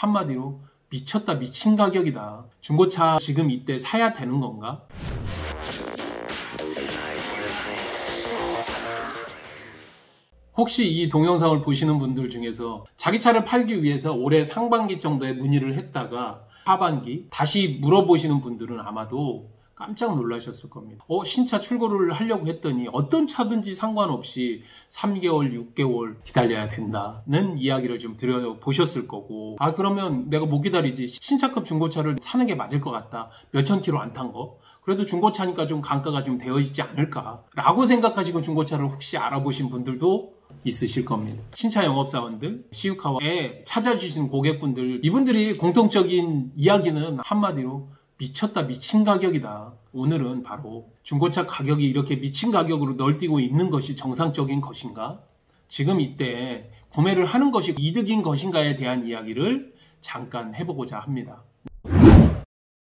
한마디로 미쳤다 미친 가격이다. 중고차 지금 이때 사야 되는 건가? 혹시 이 동영상을 보시는 분들 중에서 자기 차를 팔기 위해서 올해 상반기 정도에 문의를 했다가 하반기 다시 물어보시는 분들은 아마도 깜짝 놀라셨을 겁니다. 신차 출고를 하려고 했더니 어떤 차든지 상관없이 3개월, 6개월 기다려야 된다는 이야기를 좀 들어보셨을 거고, 그러면 내가 못 기다리지. 신차급 중고차를 사는 게 맞을 것 같다. 몇천 킬로 안 탄 거. 그래도 중고차니까 좀 감가가 좀 되어 있지 않을까 라고 생각하시고 중고차를 혹시 알아보신 분들도 있으실 겁니다. 신차 영업사원들, 시우카와에 찾아주신 고객분들, 이분들이 공통적인 이야기는 한마디로 미쳤다 미친 가격이다. 오늘은 바로 중고차 가격이 이렇게 미친 가격으로 널뛰고 있는 것이 정상적인 것인가? 지금 이때 구매를 하는 것이 이득인 것인가에 대한 이야기를 잠깐 해보고자 합니다.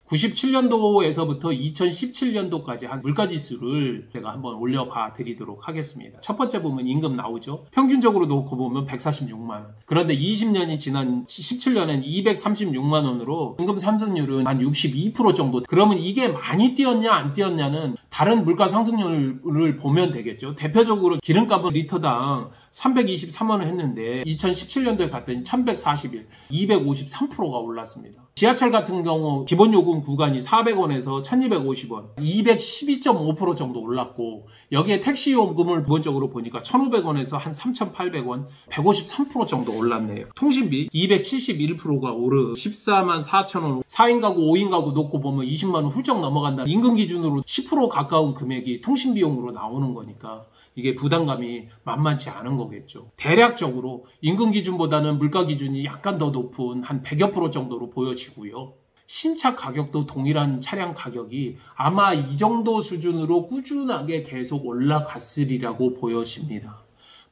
97년도에서부터 2017년도까지 한 물가지수를 제가 한번 올려봐 드리도록 하겠습니다. 첫 번째 보면 임금 나오죠. 평균적으로 놓고 보면 146만원. 그런데 20년이 지난 17년엔 236만원으로 임금 상승률은 한 62% 정도. 그러면 이게 많이 뛰었냐 안 뛰었냐는 다른 물가 상승률을 보면 되겠죠. 대표적으로 기름값은 리터당 323원을 했는데 2017년도에 갔더니 1141, 253%가 올랐습니다. 지하철 같은 경우 기본요금 구간이 400원에서 1250원, 212.5% 정도 올랐고, 여기에 택시 요금을 기본적으로 보니까 1500원에서 한 3800원, 153% 정도 올랐네요. 통신비 271%가 오르 14만 4천원, 4인 가구, 5인 가구 놓고 보면 20만원 훌쩍 넘어간다. 임금 기준으로 10% 가까운 금액이 통신비용으로 나오는 거니까 이게 부담감이 만만치 않은 거겠죠. 대략적으로 임금 기준보다는 물가 기준이 약간 더 높은 한 100여 프로 정도로 보여지고요. 신차 가격도 동일한 차량 가격이 아마 이 정도 수준으로 꾸준하게 계속 올라갔으리라고 보여집니다.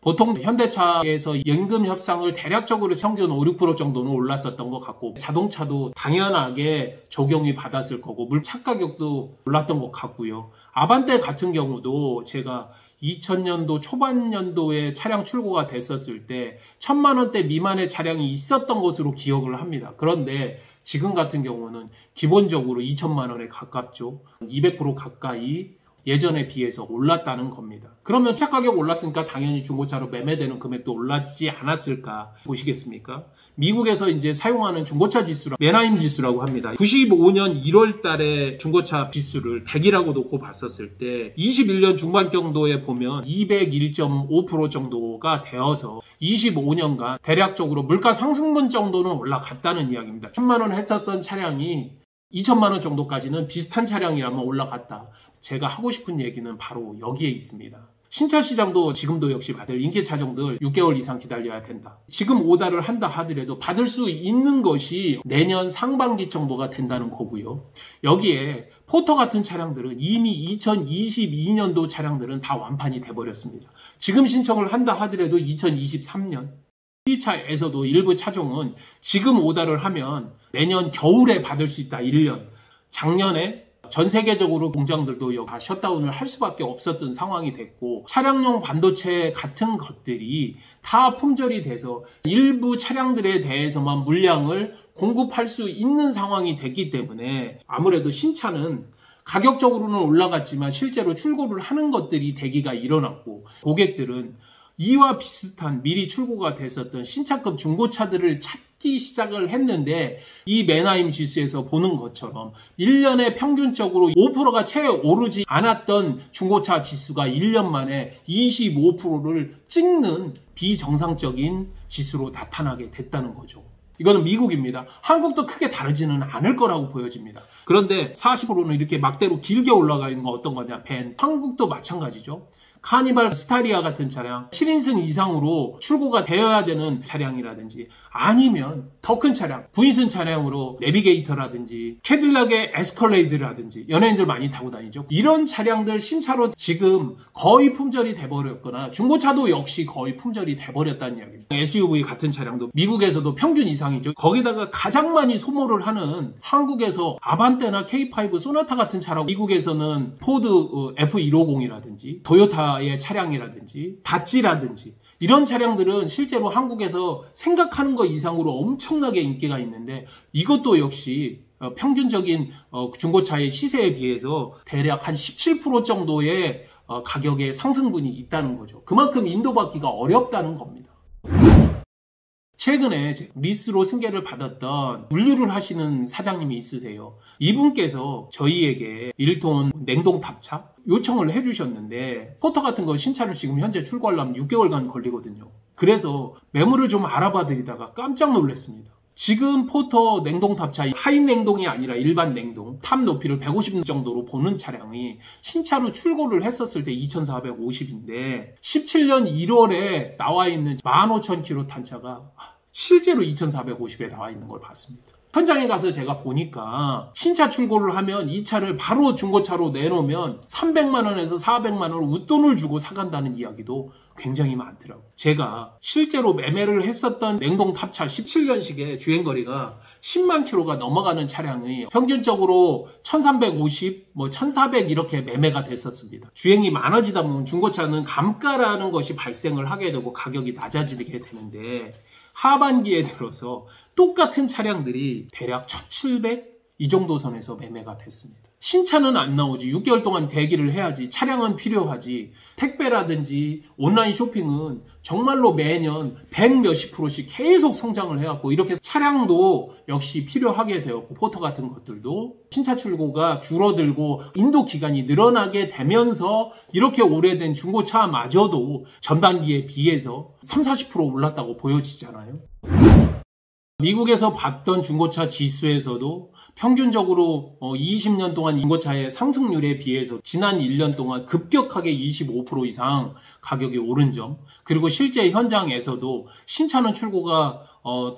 보통 현대차에서 임금 협상을 대략적으로 평균 5, 6% 정도는 올랐었던 것 같고, 자동차도 당연하게 적용이 받았을 거고, 차 가격도 올랐던 것 같고요. 아반떼 같은 경우도 제가 2000년도 초반년도에 차량 출고가 됐었을 때 1000만 원대 미만의 차량이 있었던 것으로 기억을 합니다. 그런데 지금 같은 경우는 기본적으로 2000만 원에 가깝죠. 200% 가까이 예전에 비해서 올랐다는 겁니다. 그러면 차 가격 올랐으니까 당연히 중고차로 매매되는 금액도 올랐지 않았을까 보시겠습니까? 미국에서 이제 사용하는 중고차 지수라 맨하임 지수라고 합니다. 95년 1월 달에 중고차 지수를 100이라고 놓고 봤었을 때 21년 중반 정도에 보면 201.5% 정도가 되어서 25년간 대략적으로 물가 상승분 정도는 올라갔다는 이야기입니다. 1000만 원 했었던 차량이 2천만 원 정도까지는 비슷한 차량이라면 올라갔다. 제가 하고 싶은 얘기는 바로 여기에 있습니다. 신차 시장도 지금도 역시 받을 인기 차종들 6개월 이상 기다려야 된다. 지금 오다를 한다 하더라도 받을 수 있는 것이 내년 상반기 정도가 된다는 거고요. 여기에 포터 같은 차량들은 이미 2022년도 차량들은 다 완판이 돼버렸습니다. 지금 신청을 한다 하더라도 2023년 수입차에서도 일부 차종은 지금 오다를 하면 내년 겨울에 받을 수 있다. 1년. 작년에 전 세계적으로 공장들도 다 셧다운을 할 수밖에 없었던 상황이 됐고, 차량용 반도체 같은 것들이 다 품절이 돼서 일부 차량들에 대해서만 물량을 공급할 수 있는 상황이 됐기 때문에 아무래도 신차는 가격적으로는 올라갔지만 실제로 출고를 하는 것들이 대기가 일어났고, 고객들은 이와 비슷한 미리 출고가 됐었던 신차급 중고차들을 찾기 시작을 했는데, 이 맨하임 지수에서 보는 것처럼 1년에 평균적으로 5%가 채 오르지 않았던 중고차 지수가 1년 만에 25%를 찍는 비정상적인 지수로 나타나게 됐다는 거죠. 이거는 미국입니다. 한국도 크게 다르지는 않을 거라고 보여집니다. 그런데 40%는 이렇게 막대로 길게 올라가 있는 건 어떤 거냐? 벤. 한국도 마찬가지죠. 카니발 스타리아 같은 차량 7인승 이상으로 출고가 되어야 되는 차량이라든지, 아니면 더 큰 차량 9인승 차량으로 내비게이터라든지 캐딜락의 에스컬레이드라든지 연예인들 많이 타고 다니죠. 이런 차량들 신차로 지금 거의 품절이 돼버렸거나 중고차도 역시 거의 품절이 돼버렸다는 이야기입니다. SUV 같은 차량도 미국에서도 평균 이상이죠. 거기다가 가장 많이 소모를 하는 한국에서 아반떼나 K5 소나타 같은 차라고, 미국에서는 포드 F150이라든지 도요타의 차량이라든지 다찌라든지 이런 차량들은 실제로 한국에서 생각하는 것 이상으로 엄청나게 인기가 있는데 이것도 역시 평균적인 중고차의 시세에 비해서 대략 한 17% 정도의 가격의 상승분이 있다는 거죠. 그만큼 인도받기가 어렵다는 겁니다. 최근에 리스로 승계를 받았던 물류를 하시는 사장님이 있으세요. 이분께서 저희에게 1톤 냉동 탑차 요청을 해주셨는데 포터 같은 거 신차를 지금 현재 출고하려면 6개월간 걸리거든요. 그래서 매물을 좀 알아봐 드리다가 깜짝 놀랐습니다. 지금 포터 냉동 탑차 하인 냉동이 아니라 일반 냉동 탑 높이를 150 정도로 보는 차량이 신차로 출고를 했었을 때 2450인데 17년 1월에 나와 있는 15,000km 탄 차가 실제로 2450에 나와 있는 걸 봤습니다. 현장에 가서 제가 보니까 신차 출고를 하면 이 차를 바로 중고차로 내놓으면 300만 원에서 400만 원 웃돈을 주고 사간다는 이야기도 굉장히 많더라고요. 제가 실제로 매매를 했었던 냉동 탑차 17년식의 주행거리가 10만 킬로가 넘어가는 차량이 평균적으로 1350, 1400 이렇게 매매가 됐었습니다. 주행이 많아지다 보면 중고차는 감가라는 것이 발생을 하게 되고 가격이 낮아지게 되는데 하반기에 들어서 똑같은 차량들이 대략 1700 이 정도 선에서 매매가 됐습니다. 신차는 안 나오지 6개월 동안 대기를 해야지 차량은 필요하지 택배라든지 온라인 쇼핑은 정말로 매년 100 몇십 %씩 계속 성장을 해왔고 이렇게 차량도 역시 필요하게 되었고 포터 같은 것들도 신차 출고가 줄어들고 인도 기간이 늘어나게 되면서 이렇게 오래된 중고차마저도 전반기에 비해서 30-40% 올랐다고 보여지잖아요. 미국에서 봤던 중고차 지수에서도 평균적으로 20년 동안 중고차의 상승률에 비해서 지난 1년 동안 급격하게 25% 이상 가격이 오른 점, 그리고 실제 현장에서도 신차는 출고가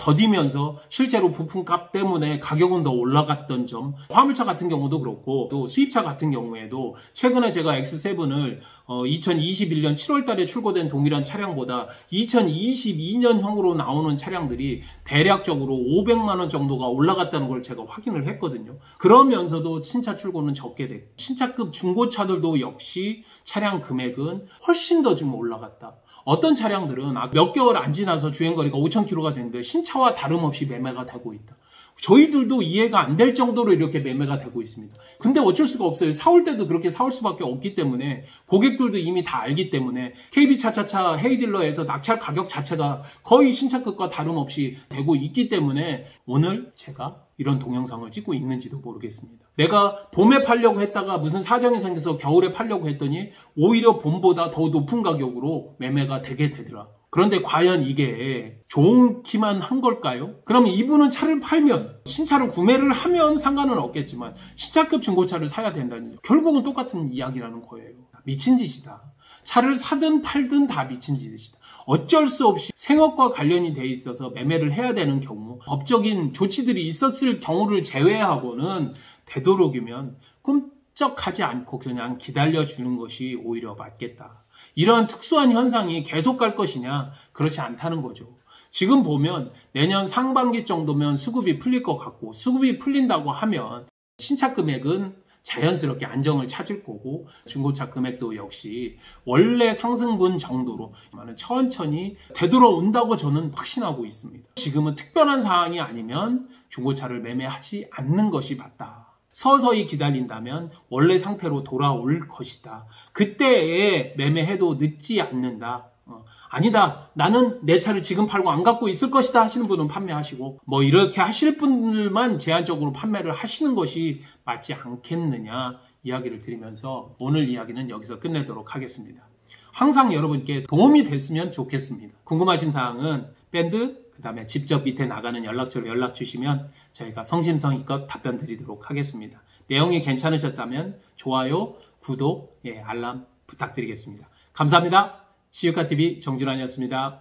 더디면서 실제로 부품값 때문에 가격은 더 올라갔던 점, 화물차 같은 경우도 그렇고 또 수입차 같은 경우에도 최근에 제가 X7을 2021년 7월 달에 출고된 동일한 차량보다 2022년형으로 나오는 차량들이 대략적으로 500만 원 정도가 올라갔다는 걸 제가 확인을 했거든요. 그러면서도 신차 출고는 적게 됐고 신차급 중고차들도 역시 차량 금액은 훨씬 더 좀 올라갔다. 어떤 차량들은 몇 개월 안 지나서 주행거리가 5,000km가 됐는데 신차와 다름없이 매매가 되고 있다. 저희들도 이해가 안 될 정도로 이렇게 매매가 되고 있습니다. 근데 어쩔 수가 없어요. 사올 때도 그렇게 사올 수밖에 없기 때문에 고객들도 이미 다 알기 때문에 KB차차차 헤이딜러에서 낙찰 가격 자체가 거의 신차급과 다름없이 되고 있기 때문에 오늘 제가 이런 동영상을 찍고 있는지도 모르겠습니다. 내가 봄에 팔려고 했다가 무슨 사정이 생겨서 겨울에 팔려고 했더니 오히려 봄보다 더 높은 가격으로 매매가 되게 되더라. 그런데 과연 이게 좋기만 한 걸까요? 그러면 이분은 차를 팔면 신차를 구매를 하면 상관은 없겠지만 신차급 중고차를 사야 된다니 결국은 똑같은 이야기라는 거예요. 미친 짓이다. 차를 사든 팔든 다 미친 짓이다. 어쩔 수 없이 생업과 관련이 돼 있어서 매매를 해야 되는 경우 법적인 조치들이 있었을 경우를 제외하고는 되도록이면 꿈쩍하지 않고 그냥 기다려주는 것이 오히려 맞겠다. 이러한 특수한 현상이 계속 갈 것이냐? 그렇지 않다는 거죠. 지금 보면 내년 상반기 정도면 수급이 풀릴 것 같고 수급이 풀린다고 하면 신차 금액은 자연스럽게 안정을 찾을 거고 중고차 금액도 역시 원래 상승분 정도로 천천히 되돌아온다고 저는 확신하고 있습니다. 지금은 특별한 사항이 아니면 중고차를 매매하지 않는 것이 맞다. 서서히 기다린다면 원래 상태로 돌아올 것이다. 그때에 매매해도 늦지 않는다. 아니다. 나는 내 차를 지금 팔고 안 갖고 있을 것이다 하시는 분은 판매하시고 이렇게 하실 분들만 제한적으로 판매를 하시는 것이 맞지 않겠느냐 이야기를 드리면서 오늘 이야기는 여기서 끝내도록 하겠습니다. 항상 여러분께 도움이 됐으면 좋겠습니다. 궁금하신 사항은 밴드 그 다음에 직접 밑에 나가는 연락처로 연락 주시면 저희가 성심성의껏 답변 드리도록 하겠습니다. 내용이 괜찮으셨다면 좋아요, 구독, 알람 부탁드리겠습니다. 감사합니다. 시유카TV 정준환이었습니다.